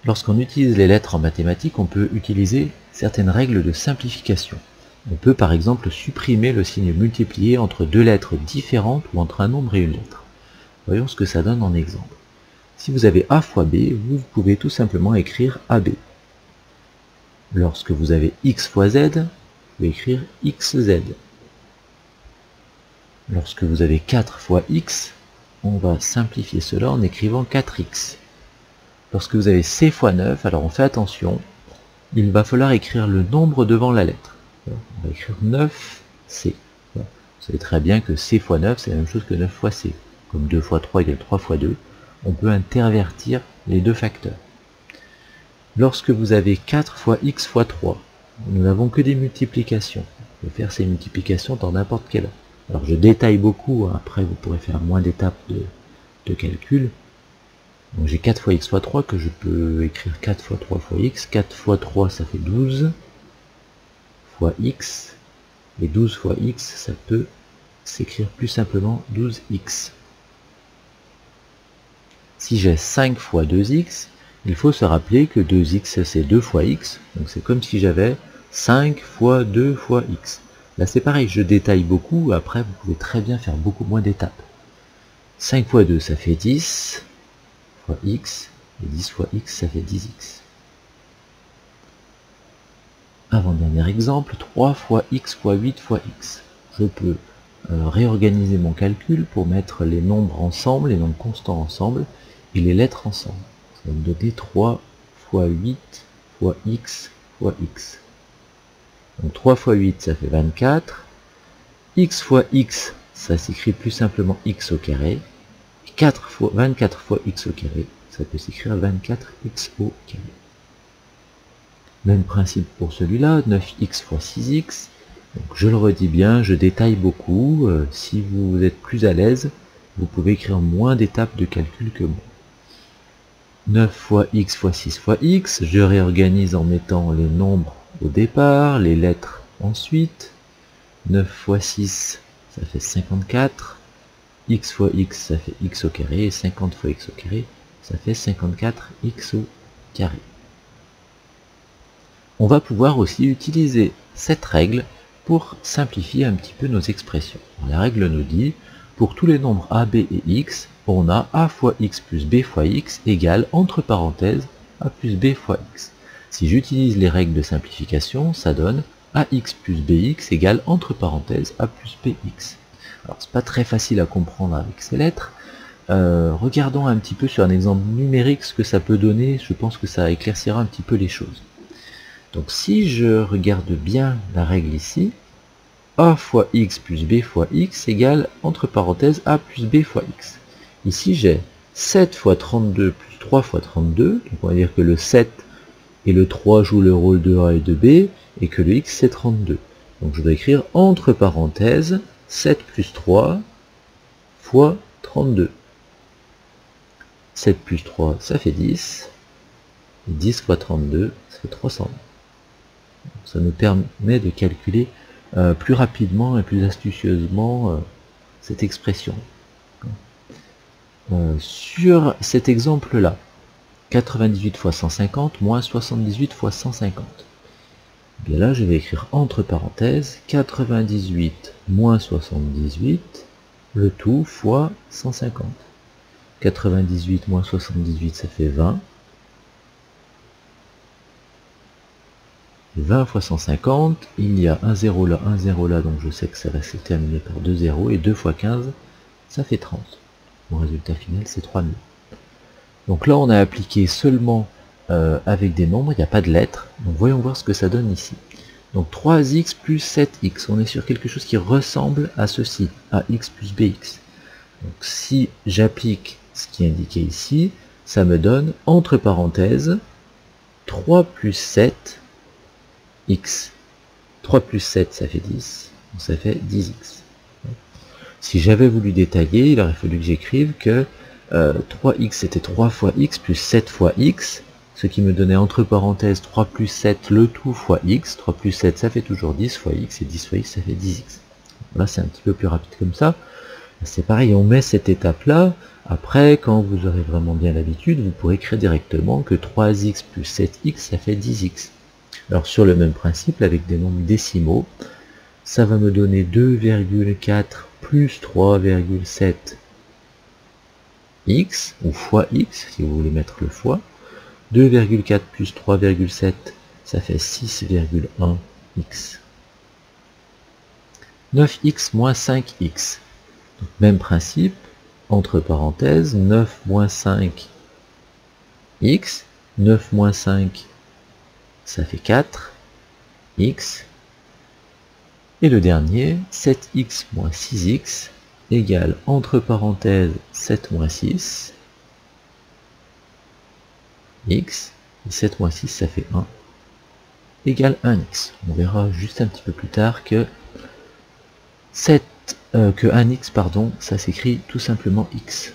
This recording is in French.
Lorsqu'on utilise les lettres en mathématiques, on peut utiliser certaines règles de simplification. On peut par exemple supprimer le signe multiplié entre deux lettres différentes ou entre un nombre et une lettre. Voyons ce que ça donne en exemple. Si vous avez A fois B, vous pouvez tout simplement écrire AB. Lorsque vous avez X fois Z, vous pouvez écrire XZ. Lorsque vous avez 4 fois X, on va simplifier cela en écrivant 4X. Lorsque vous avez C fois 9, alors on fait attention, il va falloir écrire le nombre devant la lettre. On va écrire 9C. Vous savez très bien que C fois 9, c'est la même chose que 9 fois C. Comme 2 fois 3 égale 3 fois 2, on peut intervertir les deux facteurs. Lorsque vous avez 4 fois X fois 3, nous n'avons que des multiplications. On peut faire ces multiplications dans n'importe quel ordre. Alors je détaille beaucoup, après vous pourrez faire moins d'étapes de calcul. Donc j'ai 4 fois X fois 3 que je peux écrire 4 fois 3 fois X. 4 fois 3 ça fait 12 fois X. Et 12 fois X ça peut s'écrire plus simplement 12X. Si j'ai 5 fois 2X, il faut se rappeler que 2X c'est 2 fois X. Donc c'est comme si j'avais 5 fois 2 fois X. Là c'est pareil, je détaille beaucoup, après vous pouvez très bien faire beaucoup moins d'étapes. 5 fois 2 ça fait 10 fois X, et 10 fois X ça fait 10X. Avant-dernier exemple, 3 fois X fois 8 fois X. Je peux réorganiser mon calcul pour mettre les nombres ensemble, les nombres constants ensemble, et les lettres ensemble. Ça va me donner 3 fois 8 fois X fois X. Donc 3 fois 8 ça fait 24, X fois X ça s'écrit plus simplement X au carré, et 24 fois X au carré ça peut s'écrire 24X au carré. Même principe pour celui-là, 9X fois 6X, donc je le redis bien, je détaille beaucoup, si vous êtes plus à l'aise, vous pouvez écrire moins d'étapes de calcul que moi. 9 fois X fois 6 fois X, je réorganise en mettant les nombres au départ, les lettres ensuite. 9 fois 6, ça fait 54. X fois X, ça fait X au carré. Et 50 fois X au carré, ça fait 54X au carré. On va pouvoir aussi utiliser cette règle pour simplifier un petit peu nos expressions. La règle nous dit, pour tous les nombres a, b et x, on a a fois x plus b fois x égale, entre parenthèses, a plus b fois x. Si j'utilise les règles de simplification, ça donne ax plus bx égale, entre parenthèses, a plus bx. Alors c'est pas très facile à comprendre avec ces lettres. Regardons un petit peu sur un exemple numérique ce que ça peut donner, je pense que ça éclaircira un petit peu les choses. Donc si je regarde bien la règle ici, a fois x plus b fois x égale, entre parenthèses, a plus b fois x. Ici j'ai 7 fois 32 plus 3 fois 32, donc on va dire que le 7 et le 3 jouent le rôle de a et de b, et que le x c'est 32. Donc je dois écrire entre parenthèses 7 plus 3 fois 32. 7 plus 3 ça fait 10, et 10 fois 32 ça fait 300. Ça nous permet de calculer plus rapidement et plus astucieusement cette expression. Sur cet exemple-là, 98 fois 150 moins 78 fois 150. Bien là, je vais écrire entre parenthèses 98 moins 78, le tout fois 150. 98 moins 78, ça fait 20. 20 fois 150, il y a un 0 là, donc je sais que ça va se terminer par 2 zéros, et 2 fois 15, ça fait 30. Mon résultat final, c'est 3000. Donc là, on a appliqué seulement avec des nombres, il n'y a pas de lettres. Donc voyons voir ce que ça donne ici. Donc 3x plus 7x, on est sur quelque chose qui ressemble à ceci, à x plus bx. Donc si j'applique ce qui est indiqué ici, ça me donne, entre parenthèses, 3 plus 7 x. 3 plus 7 ça fait 10, donc ça fait 10x. Si j'avais voulu détailler, il aurait fallu que j'écrive que 3x c'était 3 fois x plus 7 fois x, ce qui me donnait entre parenthèses 3 plus 7 le tout fois x. 3 plus 7 ça fait toujours 10 fois x, et 10 fois x ça fait 10x. Là c'est un petit peu plus rapide comme ça. C'est pareil, on met cette étape-là. Après, quand vous aurez vraiment bien l'habitude, vous pourrez créer directement que 3x plus 7x, ça fait 10x. Alors sur le même principe, avec des nombres décimaux, ça va me donner 2,4 plus 3,7 x, ou fois x, si vous voulez mettre le fois. 2,4 plus 3,7, ça fait 6,1 x. 9x moins 5x. Donc, même principe, entre parenthèses, 9 moins 5 x, 9 moins 5, ça fait 4 x. Et le dernier, 7x moins 6x, égale, entre parenthèses, 7 moins 6, x, et 7 moins 6, ça fait 1, égale 1x. On verra juste un petit peu plus tard que 1x, pardon, ça s'écrit tout simplement x.